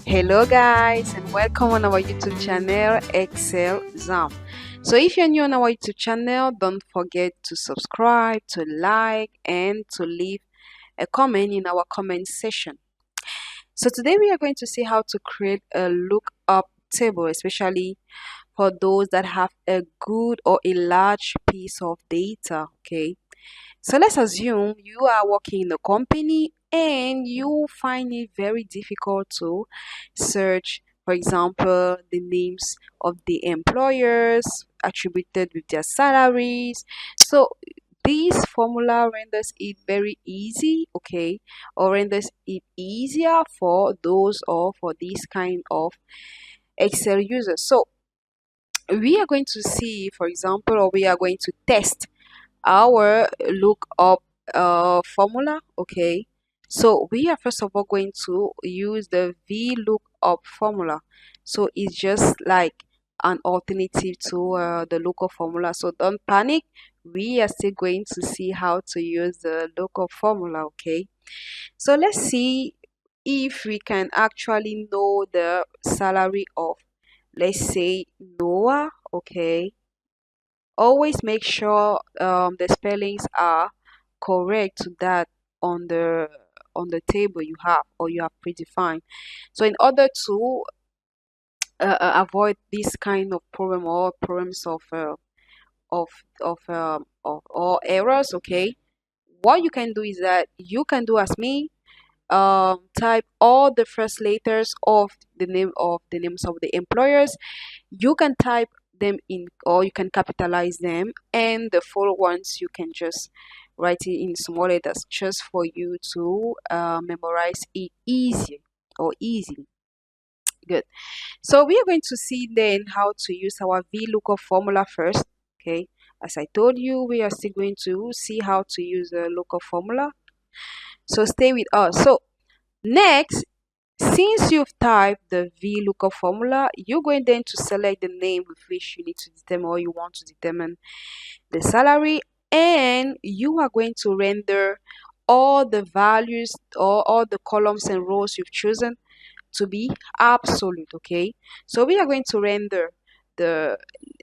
Hello guys, and welcome on our YouTube channel ExcelXam. So if you're new on our YouTube channel, don't forget to subscribe, to like, and to leave a comment in our comment section. So today we are going to see how to create a lookup table, especially for those that have a good or a large piece of data. Okay, so let's assume you are working in a company and you find it very difficult to search, for example, the names of the employers attributed with their salaries. So this formula renders it very easy, okay, or renders it easier for those or for this kind of Excel users. So we are going to see, for example, or we are going to test our lookup formula. Okay, so we are first of all going to use the VLOOKUP formula. So it's just like an alternative to the lookup formula, so don't panic. We are still going to see how to use the lookup formula. Okay, so let's see if we can actually know the salary of, let's say, Noah. Okay, always make sure the spellings are correct to that on the table you have or you have predefined. So in order to avoid this kind of problem or problems of or errors, okay, what you can do is that you can do as me, type all the first letters of the names of the employers. You can type them in, or you can capitalize them, and the full ones you can just write it in small letters, just for you to memorize it easily. Good. So we are going to see then how to use our VLOOKUP formula first. Okay, as I told you, we are still going to see how to use the lookup formula, so stay with us. So next, since you've typed the VLOOKUP formula, you're going then to select the name with which you need to determine, or you want to determine, the salary, and you are going to render all the values or all the columns and rows you've chosen to be absolute. Okay, so we are going to render the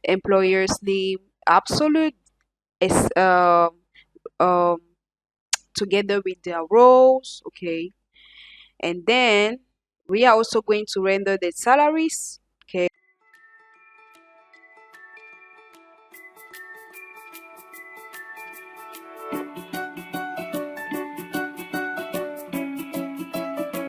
employer's name absolute as um, together with their rows. Okay, and then we are also going to render the salaries. Okay,